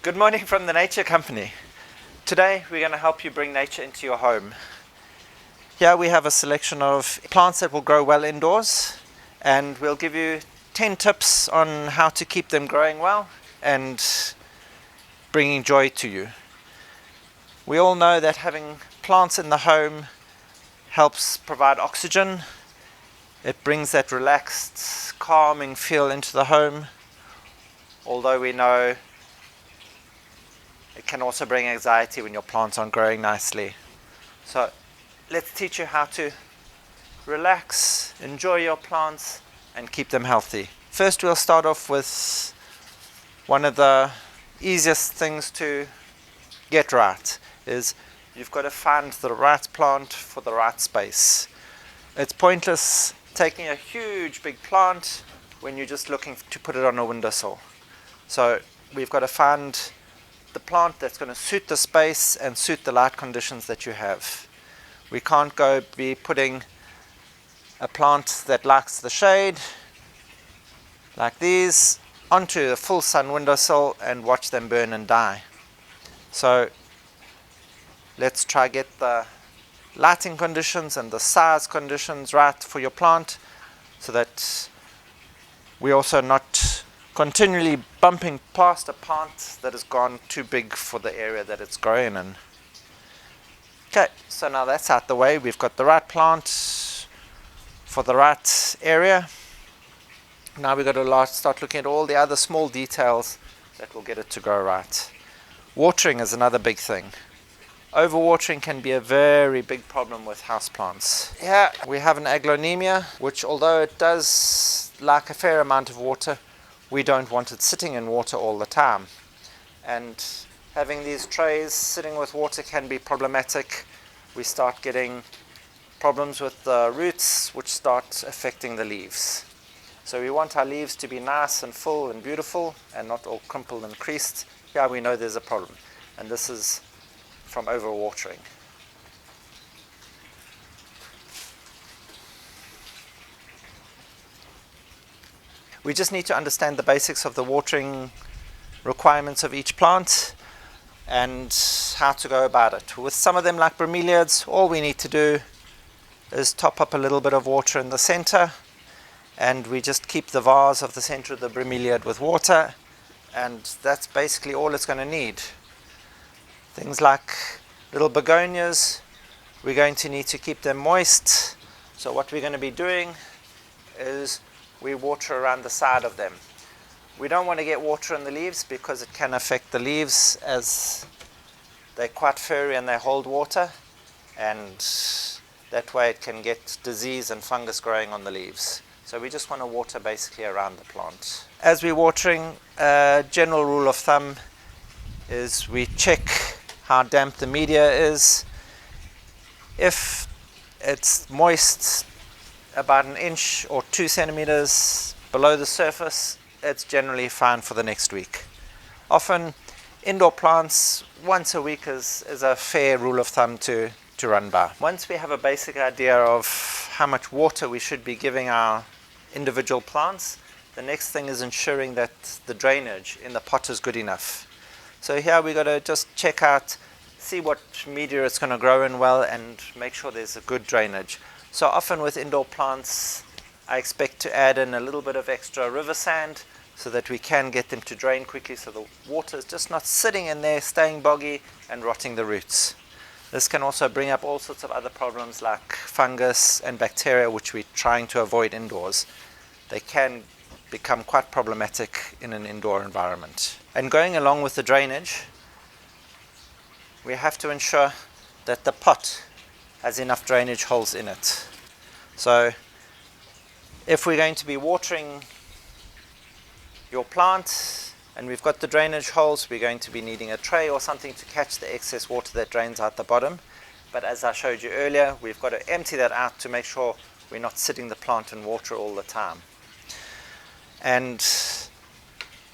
Good morning from the Nature Company. Today we're going to help you bring nature into your home. Here we have a selection of plants that will grow well indoors, and we'll give you 10 tips on how to keep them growing well and bringing joy to you. We all know that having plants in the home helps provide oxygen. It brings that relaxed, calming feel into the home, although we know it can also bring anxiety when your plants aren't growing nicely. So let's teach you how to relax, enjoy your plants, and keep them healthy. First, we'll start off with one of the easiest things to get right is you've got to find the right plant for the right space. It's pointless taking a huge big plant when you're just looking to put it on a windowsill. So we've got to find the plant that's going to suit the space and suit the light conditions that you have. We can't go be putting a plant that likes the shade like these onto a full sun windowsill and watch them burn and die. So let's try get the lighting conditions and the size conditions right for your plant, so that we're also not continually bumping past a plant that has gone too big for the area that it's growing in. Okay, so now that's out the way. We've got the right plant for the right area. Now we've got to start looking at all the other small details that will get it to grow right. Watering is another big thing. Overwatering can be a very big problem with houseplants. Here we have an aglaonemia, which although it does like a fair amount of water, we don't want it sitting in water all the time. And having these trays sitting with water can be problematic. We start getting problems with the roots, which start affecting the leaves. So we want our leaves to be nice and full and beautiful and not all crumpled and creased. Yeah, we know there's a problem, and this is from overwatering. We just need to understand the basics of the watering requirements of each plant and how to go about it. With some of them, like bromeliads, all we need to do is top up a little bit of water in the center, and we just keep the vase of the center of the bromeliad with water, and that's basically all it's going to need. Things like little begonias, we're going to need to keep them moist. So what we're going to be doing is we water around the side of them. We don't want to get water in the leaves because it can affect the leaves, as they're quite furry and they hold water, and that way it can get disease and fungus growing on the leaves. So we just want to water basically around the plant. As we're watering, a general rule of thumb is we check how damp the media is. If it's moist about an inch or 2 centimeters below the surface, it's generally fine for the next week. Often indoor plants once a week is a fair rule of thumb to run by. Once we have a basic idea of how much water we should be giving our individual plants, the next thing is ensuring that the drainage in the pot is good enough. So here we got to just check out, see what media it's going to grow in well, and make sure there's a good drainage. So often with indoor plants, I expect to add in a little bit of extra river sand so that we can get them to drain quickly, so the water is just not sitting in there, staying boggy and rotting the roots. This can also bring up all sorts of other problems like fungus and bacteria, which we're trying to avoid indoors. They can become quite problematic in an indoor environment. And going along with the drainage, we have to ensure that the pot has enough drainage holes in it. So if we're going to be watering your plant and we've got the drainage holes, we're going to be needing a tray or something to catch the excess water that drains out the bottom. But as I showed you earlier, we've got to empty that out to make sure we're not sitting the plant in water all the time. And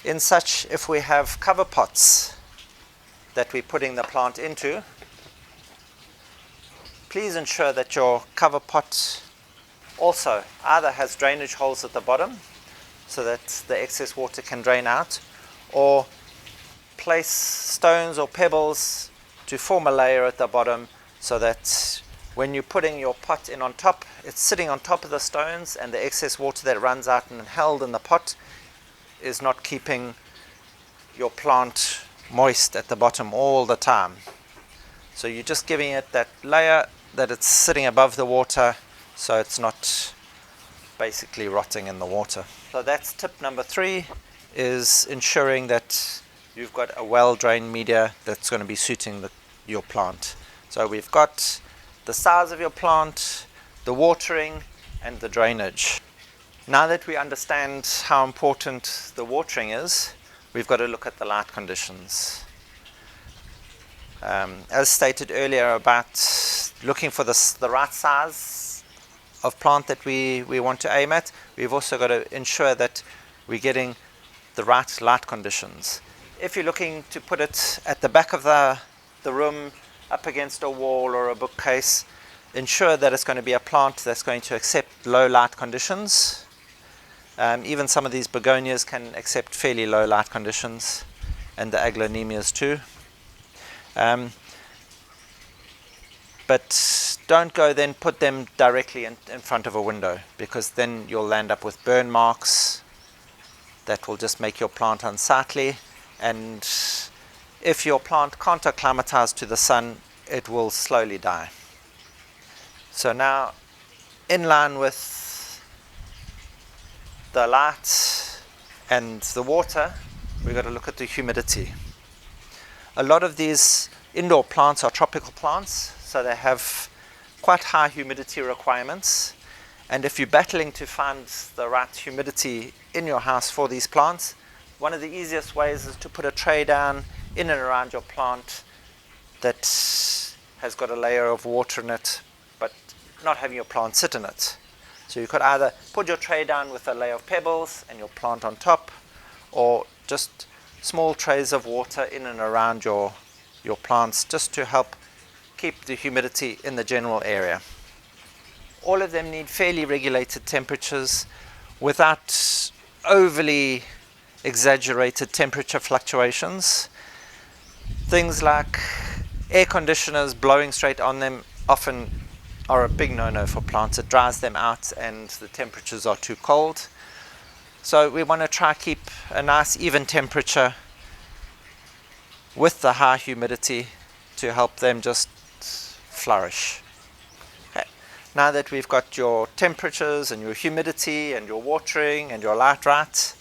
in such, if we have cover pots that we're putting the plant into, please ensure that your cover pot also either has drainage holes at the bottom so that the excess water can drain out, or place stones or pebbles to form a layer at the bottom, so that when you're putting your pot in on top, it's sitting on top of the stones, and the excess water that runs out and held in the pot is not keeping your plant moist at the bottom all the time. So you're just giving it that layer that it's sitting above the water, so it's not basically rotting in the water. So that's tip number 3, is ensuring that you've got a well-drained media that's going to be suiting your plant. So we've got the size of your plant, the watering, and the drainage. Now that we understand how important the watering is, we've got to look at the light conditions. As stated earlier about looking for the right size of plant that we want to aim at, we've also got to ensure that we're getting the right light conditions. If you're looking to put it at the back of the room, up against a wall or a bookcase, ensure that it's going to be a plant that's going to accept low light conditions. Even some of these begonias can accept fairly low light conditions, and the aglaonemias too. But don't go then put them directly in front of a window, because then you'll end up with burn marks that will just make your plant unsightly. And if your plant can't acclimatize to the sun, it will slowly die. So now, in line with the light and the water, we've got to look at the humidity. A lot of these indoor plants are tropical plants, so they have quite high humidity requirements. And if you're battling to find the right humidity in your house for these plants, one of the easiest ways is to put a tray down in and around your plant that has got a layer of water in it, but not having your plant sit in it. So you could either put your tray down with a layer of pebbles and your plant on top, or just small trays of water in and around your plants, just to help keep the humidity in the general area. All of them need fairly regulated temperatures without overly exaggerated temperature fluctuations. Things like air conditioners blowing straight on them often are a big no-no for plants. It dries them out and the temperatures are too cold. So we want to try keep a nice even temperature with the high humidity to help them just flourish. Okay. Now that we've got your temperatures and your humidity and your watering and your light right,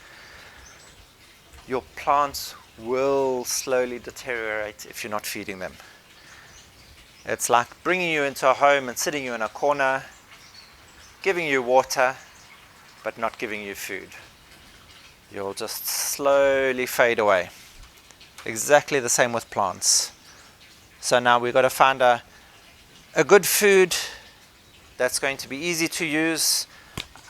your plants will slowly deteriorate if you're not feeding them. It's like bringing you into a home and sitting you in a corner, giving you water, but not giving you food. You'll just slowly fade away. Exactly the same with plants. So now we've got to find a good food that's going to be easy to use.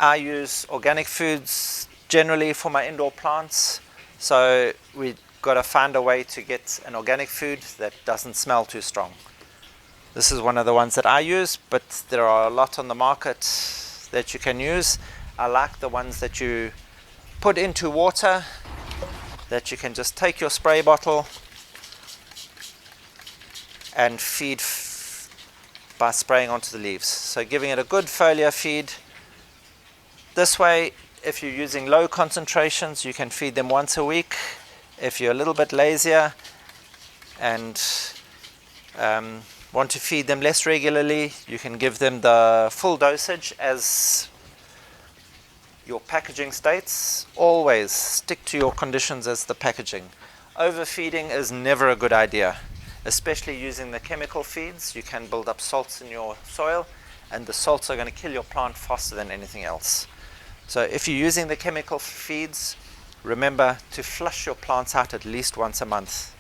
I use organic foods generally for my indoor plants. So we've got to find a way to get an organic food that doesn't smell too strong. This is one of the ones that I use, but there are a lot on the market that you can use. I like the ones that you put into water, that you can just take your spray bottle and feed by spraying onto the leaves. So giving it a good foliar feed. This way, if you're using low concentrations, you can feed them once a week. If you're a little bit lazier and want to feed them less regularly, you can give them the full dosage as your packaging states. Always stick to your conditions as the packaging. Overfeeding is never a good idea, especially using the chemical feeds. You can build up salts in your soil, and the salts are going to kill your plant faster than anything else. So if you're using the chemical feeds, remember to flush your plants out at least once a month.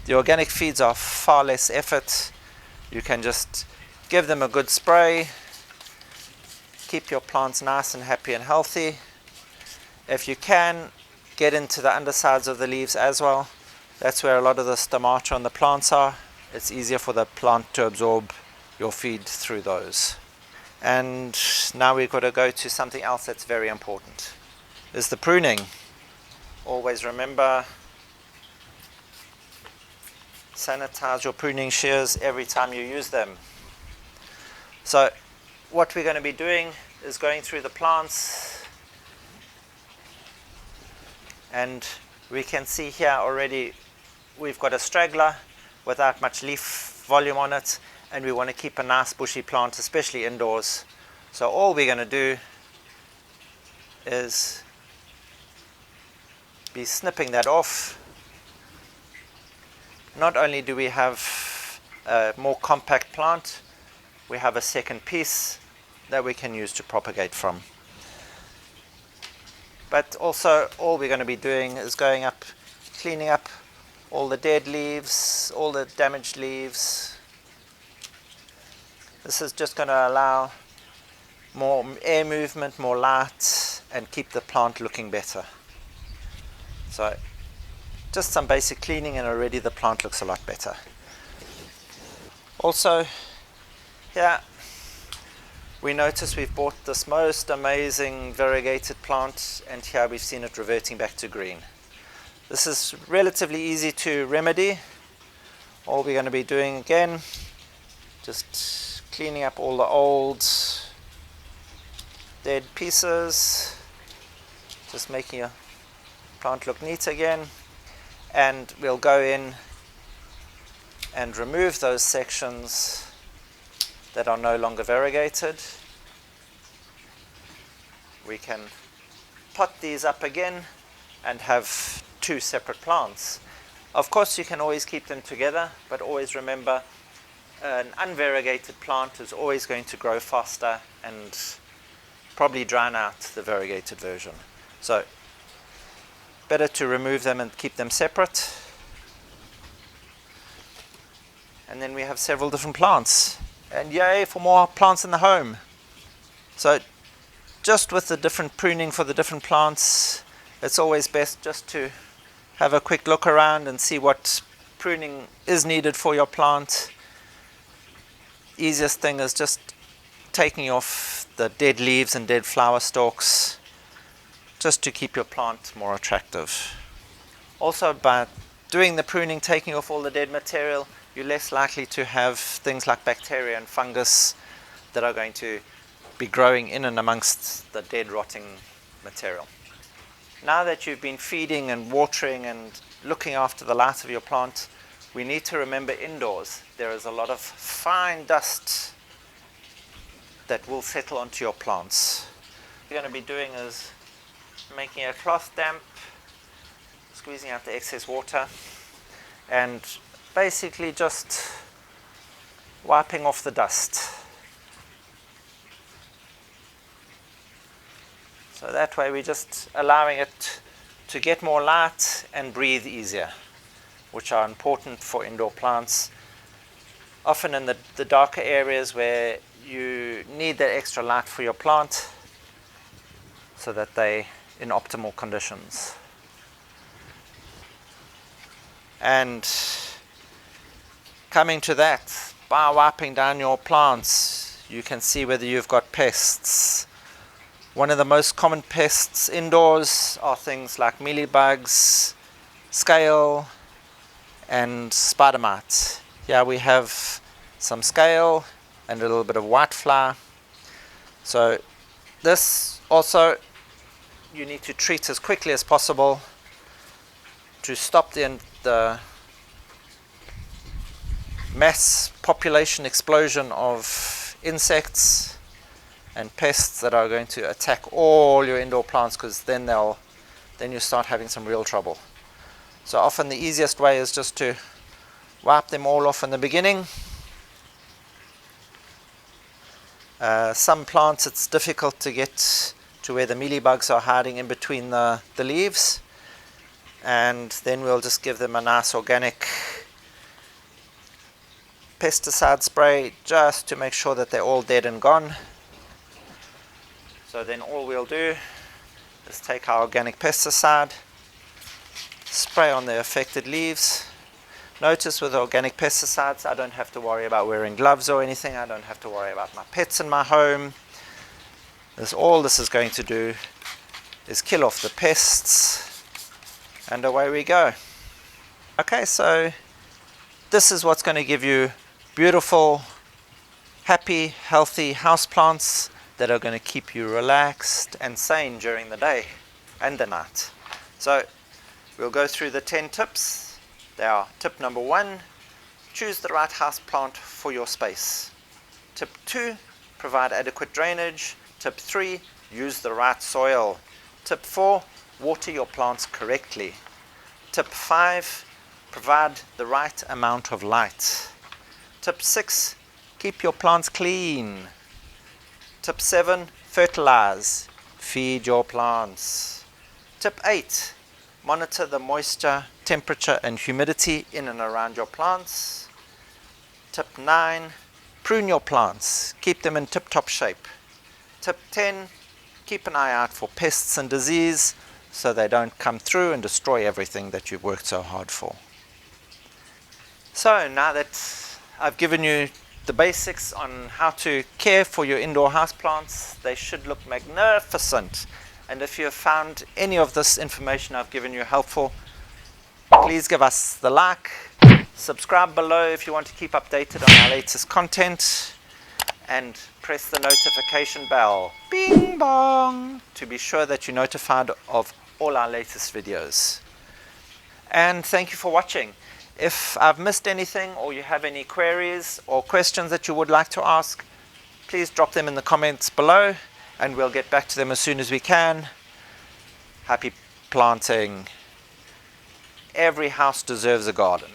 The organic feeds are far less effort. You can just give them a good spray, keep your plants nice and happy and healthy. If you can, get into the undersides of the leaves as well. That's where a lot of the stomata on the plants are. It's easier for the plant to absorb your feed through those. And now we've got to go to something else that's very important, is the pruning. Always remember Sanitize your pruning shears every time you use them. So what we're going to be doing is going through the plants, and we can see here already we've got a straggler without much leaf volume on it, and we want to keep a nice bushy plant, especially indoors. So all we're going to do is be snipping that off. Not only do we have a more compact plant, we have a second piece that we can use to propagate from. But also all we're going to be doing is going up, cleaning up all the dead leaves, all the damaged leaves. This is just going to allow more air movement, more light, and keep the plant looking better. So just some basic cleaning and already the plant looks a lot better. Also, here we notice we've bought this most amazing variegated plant, and here we've seen it reverting back to green. This is relatively easy to remedy. All we're going to be doing again, just cleaning up all the old dead pieces, just making your plant look neat again, and we'll go in and remove those sections that are no longer variegated. We can pot these up again and have two separate plants. Of course you can always keep them together, but always remember an unvariegated plant is always going to grow faster and probably drown out the variegated version. So better to remove them and keep them separate. And then we have several different plants. And yay for more plants in the home. So just with the different pruning for the different plants, it's always best just to have a quick look around and see what pruning is needed for your plant. Easiest thing is just taking off the dead leaves and dead flower stalks, just to keep your plant more attractive. Also, by doing the pruning, taking off all the dead material, you're less likely to have things like bacteria and fungus that are going to be growing in and amongst the dead rotting material. Now that you've been feeding and watering and looking after the light of your plant, we need to remember indoors there is a lot of fine dust that will settle onto your plants. What you're going to be doing is making a cloth damp, squeezing out the excess water, and basically just wiping off the dust. So that way we're just allowing it to get more light and breathe easier, which are important for indoor plants. Often in the darker areas where you need that extra light for your plant so that they're in optimal conditions. And coming to that, by wiping down your plants, you can see whether you've got pests. One of the most common pests indoors are things like mealybugs, scale, and spider mite. Here we have some scale and a little bit of whitefly. So this also you need to treat as quickly as possible to stop the mass population explosion of insects and pests that are going to attack all your indoor plants, because then you start having some real trouble. So often the easiest way is just to wipe them all off in the beginning. Some plants it's difficult to get to where the mealybugs are hiding in between the leaves, and then we'll just give them a nice organic pesticide spray just to make sure that they're all dead and gone. So then all we'll do is take our organic pesticide, spray on the affected leaves. Notice with organic pesticides I don't have to worry about wearing gloves or anything. I don't have to worry about my pets in my home. All this is going to do is kill off the pests, and away we go. Okay, so This is what's going to give you beautiful, happy, healthy houseplants that are going to keep you relaxed and sane during the day and the night. So we'll go through the 10 tips. They are: tip number 1, choose the right house plant for your space. Tip 2, provide adequate drainage. Tip 3, use the right soil. Tip 4, water your plants correctly. Tip 5, provide the right amount of light. Tip 6, keep your plants clean. Tip 7, fertilize. Feed your plants. Tip 8, monitor the moisture, temperature and humidity in and around your plants. Tip 9, prune your plants. Keep them in tip-top shape. Tip 10, keep an eye out for pests and disease so they don't come through and destroy everything that you've worked so hard for. So now that I've given you the basics on how to care for your indoor houseplants, they should look magnificent. And if you have found any of this information I've given you helpful, please give us the like, subscribe below if you want to keep updated on our latest content, and press the notification bell, bing bong, to be sure that you're notified of all our latest videos. And thank you for watching. If I've missed anything or you have any queries or questions that you would like to ask, please drop them in the comments below and we'll get back to them as soon as we can. Happy planting. Every house deserves a garden.